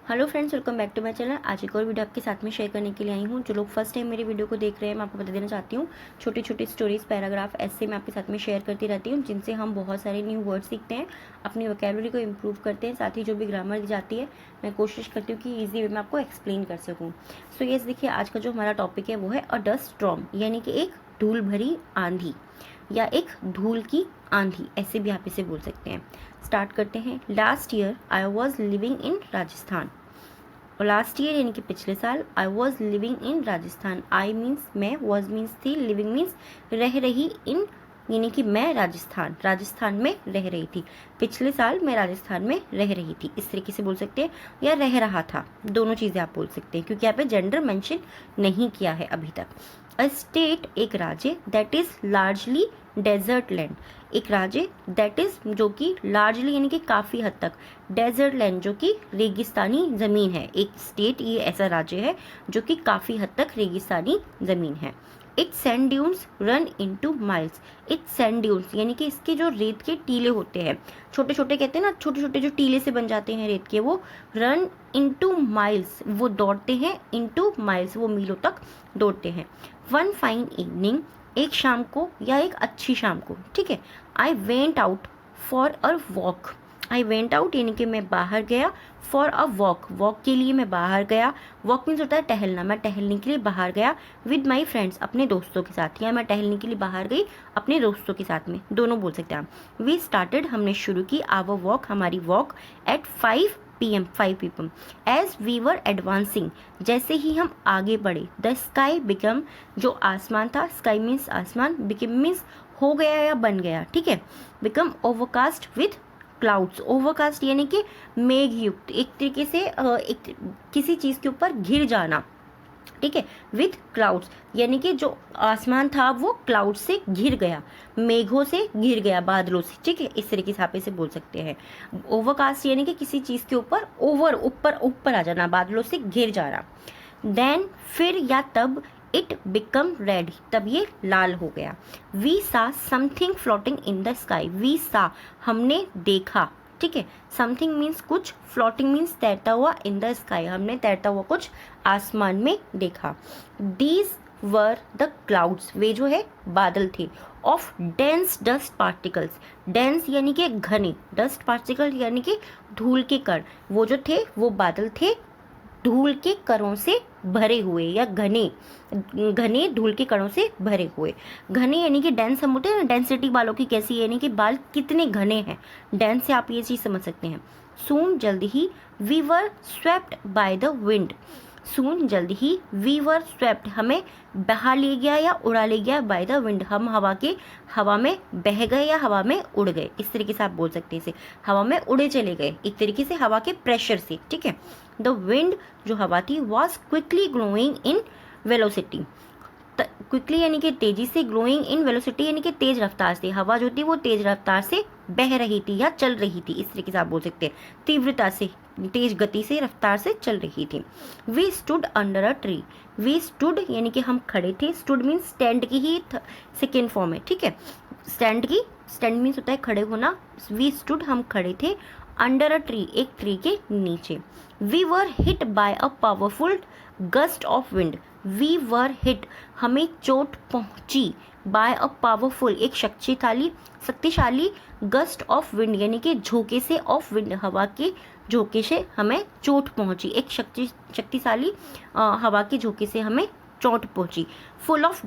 Hello friends, welcome back to my channel. आज एक और वीडियो आपके साथ में शेयर करने के लिए आई हूँ। जो लोग फर्स्ट टाइम मेरी वीडियो को देख रहे हैं, मैं आपको बता देना चाहती हूँ, छोटी छोटी स्टोरीज, पैराग्राफ ऐसे मैं आपके साथ में शेयर करती रहती हूँ, जिनसे हम बहुत सारे न्यू वर्ड सीखते हैं, अपनी वोकैबुलरी को इम्प्रूव करते हैं। साथ ही जो भी ग्रामर दी जाती है, मैं कोशिश करती हूँ कि ईजी वे में आपको एक्सप्लेन कर सकूँ। सो यस, देखिए आज का जो हमारा टॉपिक है वो है अ डस्ट स्टॉर्म, यानी कि एक धूल भरी आंधी या एक धूल की आंधी, ऐसे भी आप इसे बोल सकते हैं। स्टार्ट करते हैं। Last year I was living in Rajasthan. और लास्ट ईयर यानी कि पिछले साल, I was living in Rajasthan. I means मैं, वॉज मीन्स थी, लिविंग मीन्स रह रही, इन यानी कि मैं राजस्थान में रह रही थी। पिछले साल मैं राजस्थान में रह रही थी, इस तरीके से बोल सकते हैं, या रह रहा था, दोनों चीज़ें आप बोल सकते हैं, क्योंकि यहाँ पे जेंडर मेंशन नहीं किया है अभी तक। अ स्टेट, एक राज्य, that is largely desert land, एक राज्य दैट इज जो कि लार्जली यानी कि काफ़ी हद तक, डेजर्ट लैंड जो कि रेगिस्तानी ज़मीन है। एक स्टेट ये ऐसा राज्य है जो कि काफ़ी हद तक रेगिस्तानी ज़मीन है। It's sand dunes run into miles. It's sand dunes यानी कि इसके जो रेत के टीले होते हैं, छोटे छोटे कहते हैं ना, छोटे छोटे जो टीले से बन जाते हैं रेत के, वो रन इनटू माइल्स, वो दौड़ते हैं, इनटू माइल्स वो मीलों तक दौड़ते हैं। वन फाइन इवनिंग, एक शाम को या एक अच्छी शाम को, ठीक है। I went out for a walk. I went out यानी कि मैं बाहर गया, फॉर अ वॉक, वॉक के लिए मैं बाहर गया। वॉक मीन्स होता है टहलना, मैं टहलने के लिए बाहर गया। विद माई फ्रेंड्स, अपने दोस्तों के साथ, या मैं टहलने के लिए बाहर गई अपने दोस्तों के साथ में, दोनों बोल सकते हैं आप। वी स्टार्टेड, हमने शुरू की, आवर वॉक, हमारी walk, at 5 PM 5 PM। As we were advancing, जैसे ही हम आगे बढ़े, द स्काई बिकम, जो आसमान था, स्काई मीन्स आसमान, बिकम मीन्स हो गया या बन गया, ठीक है। Become overcast with clouds, overcast यानी कि मेघ युक्त, एक तरीके से एक किसी चीज़ के ऊपर घिर जाना, ठीक है। विथ क्लाउड्स यानी कि जो आसमान था वो क्लाउड से घिर गया, मेघों से घिर गया, बादलों से, ठीक है। इस तरीके से आप इसे बोल सकते हैं। ओवरकास्ट यानी कि किसी चीज़ के ऊपर ऊपर ऊपर आ जाना, बादलों से घिर जाना। देन, फिर या तब, इट बिकम रेड, तब ये लाल हो गया। We saw something floating in the sky, we saw, हमने देखा, ठीक है। समथिंग मीन्स कुछ, फ्लोटिंग मीन्स तैरता हुआ, इन द स्काई, हमने तैरता हुआ कुछ आसमान में देखा। दीज वर द क्लाउड्स, वे जो है बादल थे, of dense dust particles, dense यानी कि घने, डस्ट पार्टिकल यानी कि धूल के कण, वो जो थे वो बादल थे धूल के कणों से भरे हुए, या घने घने धूल के कणों से भरे हुए। घने यानी कि डेंस, हम बोलते हैं ना डेंसिटी बालों की कैसी है, यानी कि बाल कितने घने हैं, डेंस से आप ये चीज़ समझ सकते हैं। सून, जल्द ही, we were swept by the wind, soon जल्द ही, वी वर स्वेप्ट, हमें बहा ले गया या उड़ा ले गया, बाय द विंड, हम हवा में बह गए या हवा में उड़ गए, इस तरीके से आप बोल सकते हैं इसे, हवा में उड़े चले गए, एक तरीके से हवा के प्रेशर से, ठीक है। द विंड, जो हवा थी, was quickly growing in velocity, quickly यानी कि तेजी से, ग्रोइंग इन वेलोसिटी यानी कि तेज रफ्तार से, हवा जो थी वो तेज रफ्तार से बह रही थी या चल रही थी, इस तरीके से आप बोल सकते हैं, तीव्रता से, तेज गति से, रफ्तार से चल रही थी। We stood under a tree, we stood यानी कि हम खड़े थे, स्टूड मीन्स स्टैंड की ही सेकेंड फॉर्म है, ठीक है। स्टैंड मीन्स होता है खड़े होना। वी स्टूड, हम खड़े थे, अंडर अ ट्री, एक ट्री के नीचे। We were hit by a powerful gust of wind, we were hit, हमें चोट पहुंची, बाय अ पावरफुल, एक शक्तिशाली गस्ट ऑफ विंड यानी कि झोंके से, ऑफ विंड, हवा के झोंके से हमें चोट पहुंची, एक शक्तिशाली हवा के झोंके से हमें चोट पहुंची। फुल ऑफ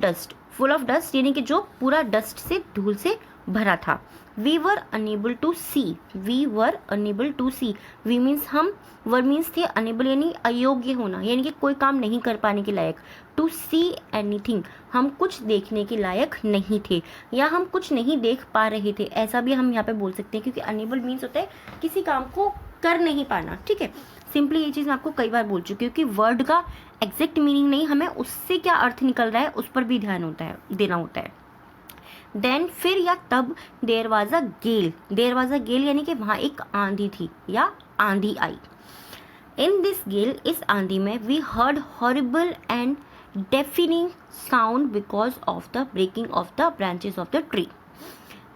डस्ट यानी कि जो पूरा डस्ट से, धूल से भरा था। We were unable to see, we were unable to see, we means हम, वर मीन्स थे, अनेबल यानी अयोग्य होना, यानी कि कोई काम नहीं कर पाने के लायक, टू सी एनीथिंग, हम कुछ देखने के लायक नहीं थे, या हम कुछ नहीं देख पा रहे थे, ऐसा भी हम यहाँ पे बोल सकते हैं, क्योंकि अनेबल मीन्स होता है किसी काम को कर नहीं पाना, ठीक है। सिंपली ये चीज़ मैं आपको कई बार बोल चुकी हूँ कि वर्ड का एग्जैक्ट मीनिंग नहीं, हमें उससे क्या अर्थ निकल रहा है उस पर भी ध्यान देना होता है। देन, फिर या तब, देयर वाज अ गेल यानी कि वहाँ एक आंधी थी या आंधी आई। इन दिस गेल, इस आंधी में, we heard horrible and defining sound because of the breaking of the branches of the tree.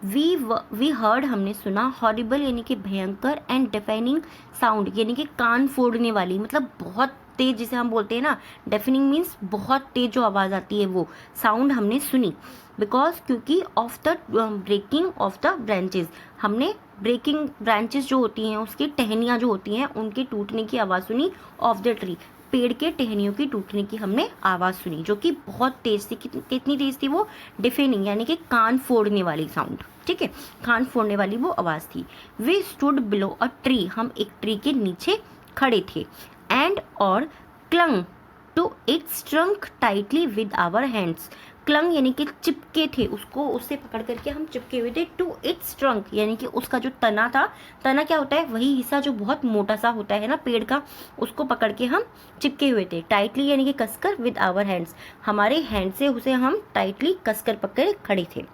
We heard हमने सुना, हॉरिबल यानी कि भयंकर, एंड डेफेनिंग साउंड यानी कि कान फोड़ने वाली, मतलब बहुत तेज, जिसे हम बोलते हैं ना डेफेनिंग मीन्स बहुत तेज जो आवाज़ आती है वो साउंड हमने सुनी। बिकॉज क्योंकि of the breaking of the branches, हमने ब्रेकिंग ब्रांचेस जो होती हैं उसकी टहनियाँ जो होती हैं उनके टूटने की आवाज़ सुनी, ऑफ द ट्री, पेड़ के टहनियों की टूटने की हमने आवाज़ सुनी, जो कि बहुत तेज थी। कितनी तेज थी वो? डिफेनिंग यानी कि कान फोड़ने वाली साउंड, ठीक है, कान फोड़ने वाली वो आवाज़ थी। We stood below a tree, हम एक ट्री के नीचे खड़े थे, एंड और clung to its trunk tightly with our hands, clung यानी कि चिपके थे उसको, उससे पकड़ करके हम चिपके हुए थे, टू इट्स ट्रंक यानी कि उसका जो तना था, तना क्या होता है? वही हिस्सा जो बहुत मोटा सा होता है ना पेड़ का, उसको पकड़ के हम चिपके हुए थे। टाइटली यानी कि कसकर, विद आवर हैंड्स, हमारे हैंड से उसे हम टाइटली कसकर पकड़े खड़े थे।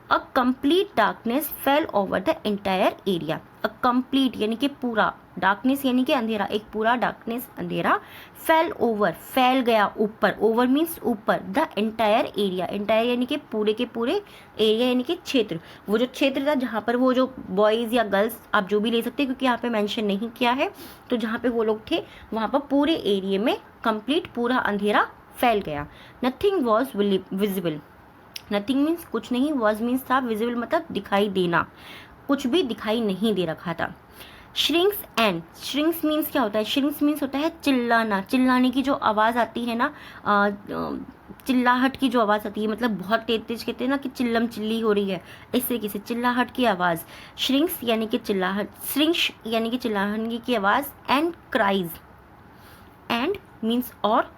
A complete darkness fail over the entire area, a complete यानी कि पूरा, डार्कनेस यानी कि अंधेरा, एक पूरा डार्कनेस अंधेरा, फेल ओवर फैल गया ऊपर, ओवर मीन्स ऊपर, द एंटायर एरिया, एंटायर यानी कि पूरे के पूरे, एरिया यानी कि क्षेत्र, वो जो क्षेत्र था जहाँ पर वो जो बॉयज़ या गर्ल्स आप जो भी ले सकते हैं क्योंकि यहाँ पे मेंशन नहीं किया है, तो जहाँ पे वो लोग थे वहाँ पर पूरे एरिया में कंप्लीट पूरा अंधेरा फैल गया। Nothing was visible, nothing means कुछ नहीं, वॉज मीन्स था, विजिबल मतलब दिखाई देना, कुछ भी दिखाई नहीं दे रखा था। श्रिंक्स एंड, श्रिंक्स मीन्स क्या होता है? श्रिंक्स मीन्स होता है चिल्लाना, चिल्लाने की जो आवाज़ आती है ना, चिल्लाहट की जो आवाज़ आती है, मतलब बहुत तेज तेज कहते हैं ना कि चिल्लम चिल्ली हो रही है, इस तरीके से चिल्लाहट की आवाज़। श्रिंक्स यानी कि चिल्लाहट, श्रिंक्स यानी कि चिल्लाने की आवाज़, एंड क्राइज, एंड मीन्स और,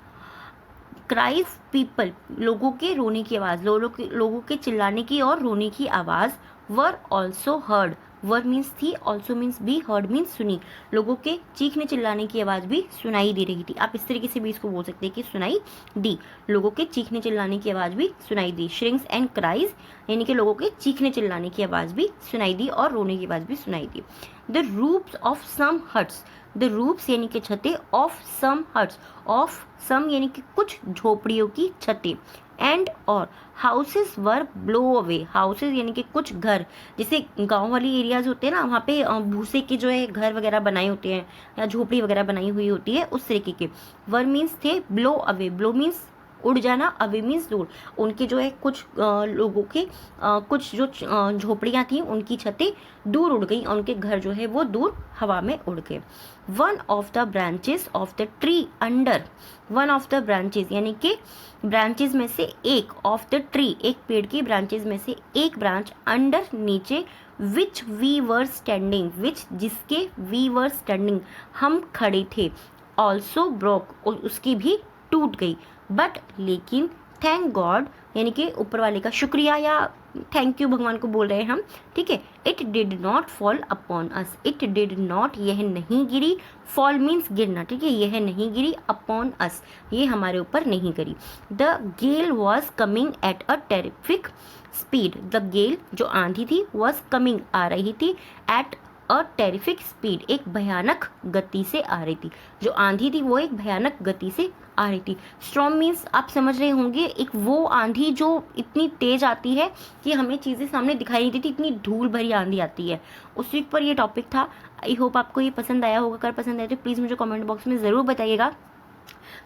क्राइज पीपल लोगों के रोने की आवाज़, लोगों के चिल्लाने की और रोने की आवाज़, were also heard, were means थी, ऑल्सो मीन्स भी, हर्ड मीन्स सुनी, लोगों के चीखने चिल्लाने की आवाज़ भी सुनाई दे रही थी। आप इस तरीके से भी इसको बोल सकते हैं कि सुनाई दी, लोगों के चीखने चिल्लाने की आवाज़ भी सुनाई दी। श्रिंक्स एंड क्राइज यानी कि लोगों के चीखने चिल्लाने की आवाज़ भी सुनाई दी और रोने की आवाज़ भी सुनाई दी। The roofs of some huts, the roofs यानी कि छतें, of some huts, of some यानी कि कुछ झोपड़ियों की छतें, एंड और houses were blow away, houses यानी कि कुछ घर, जैसे गांव वाली एरियाज होते हैं ना वहाँ पे भूसे के जो है घर वगैरह बनाए होते हैं या झोपड़ी वगैरह बनाई हुई होती है उस तरीके के। वर मीन्स थे, ब्लो अवे, ब्लो मीन्स उड़ जाना, अवे मीन्स दूर, उनके जो है कुछ लोगों के कुछ जो झोपड़ियाँ थी उनकी छतें दूर उड़ गई, उनके घर जो है वो दूर हवा में उड़ गए। One of the branches of the tree under, one of the branches यानी कि ब्रांचेस में से एक, ऑफ द ट्री एक पेड़ की ब्रांचेस में से एक ब्रांच, अंडर नीचे, विच वी वर स्टैंडिंग, विच जिसके, वी वर स्टैंडिंग हम खड़े थे, ऑल्सो ब्रोक उसकी भी टूट गई, बट लेकिन, थैंक गॉड यानी कि ऊपर वाले का शुक्रिया या थैंक यू भगवान को बोल रहे हैं हम, ठीक है। It did not fall upon us, it did not यह नहीं गिरी, फॉल मीन्स गिरना, ठीक है, यह नहीं गिरी, अपॉन अस ये हमारे ऊपर नहीं गिरी। The gale was coming at a terrific speed, the gale जो आंधी थी वॉज कमिंग आ रही थी, एट अ टेरिफिक स्पीड एक भयानक गति से आ रही थी, जो आंधी थी वो एक भयानक गति से आ रही थी। स्टॉर्म मीन्स आप समझ रहे होंगे एक वो आंधी जो इतनी तेज आती है कि हमें चीज़ें सामने दिखाई नहीं देती, इतनी धूल भरी आंधी आती है। उस वीक पर ये टॉपिक था। आई होप आपको ये पसंद आया होगा। अगर पसंद आया तो प्लीज़ मुझे कमेंट बॉक्स में ज़रूर बताइएगा,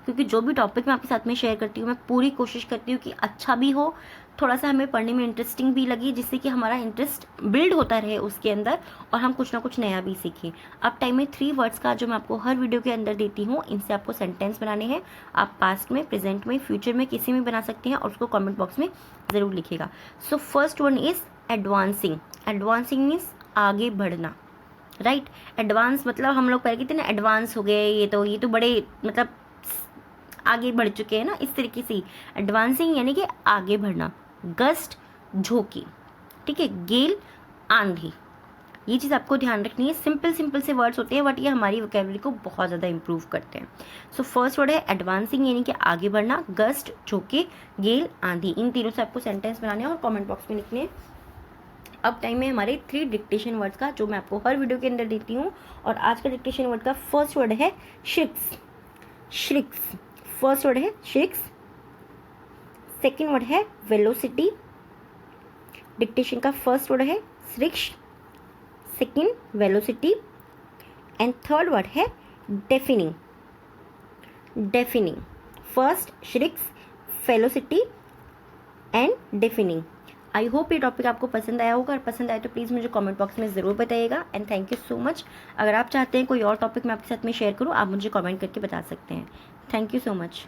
क्योंकि जो भी टॉपिक मैं आपके साथ में शेयर करती हूँ मैं पूरी कोशिश करती हूँ कि अच्छा भी हो, थोड़ा सा हमें पढ़ने में इंटरेस्टिंग भी लगे, जिससे कि हमारा इंटरेस्ट बिल्ड होता रहे उसके अंदर और हम कुछ ना कुछ नया भी सीखें। अब टाइम में 3 वर्ड्स का जो मैं आपको हर वीडियो के अंदर देती हूँ, इनसे आपको सेंटेंस बनाने हैं। आप पास्ट में, प्रेजेंट में, फ्यूचर में किसी में बना सकते हैं और उसको कमेंट बॉक्स में ज़रूर लिखिएगा। So first one is advancing. Advancing means आगे बढ़ना, राइट। एडवांस मतलब हम लोग पहले कहते हैं ना एडवांस हो गए, ये तो बड़े मतलब आगे बढ़ चुके हैं ना, इस तरीके से एडवांसिंग यानी कि आगे बढ़ना। गस्ट झोंकी, ठीक है। गेल आंधी, ये चीज़ आपको ध्यान रखनी है। सिंपल से वर्ड्स होते हैं बट ये हमारी वोकैबुलरी को बहुत ज़्यादा इंप्रूव करते हैं। सो फर्स्ट वर्ड है एडवांसिंग यानी कि आगे बढ़ना, गस्ट झोंके, गेल आंधी। इन तीनों से आपको सेंटेंस बनाने हैं और कमेंट बॉक्स में लिखने हैं। अब टाइम है हमारे 3 डिक्टेशन वर्ड्स का, जो मैं आपको हर वीडियो के अंदर देती हूँ। और आज का डिक्टेशन वर्ड का फर्स्ट वर्ड है श्रिक्स। श्रिक्स फर्स्ट वर्ड है श्रिक्स। सेकेंड वर्ड है वेलोसिटी। डिक्टेशन का फर्स्ट वर्ड है shrieks, second velocity, and third word है defining. Defining, first shrieks, velocity and defining. I hope ये टॉपिक आपको पसंद आया होगा, और पसंद आए तो प्लीज़ मुझे कमेंट बॉक्स में ज़रूर बताइएगा। And thank you so much. अगर आप चाहते हैं कोई और टॉपिक मैं आपके साथ में शेयर करूँ, आप मुझे कमेंट करके बता सकते हैं। Thank you so much.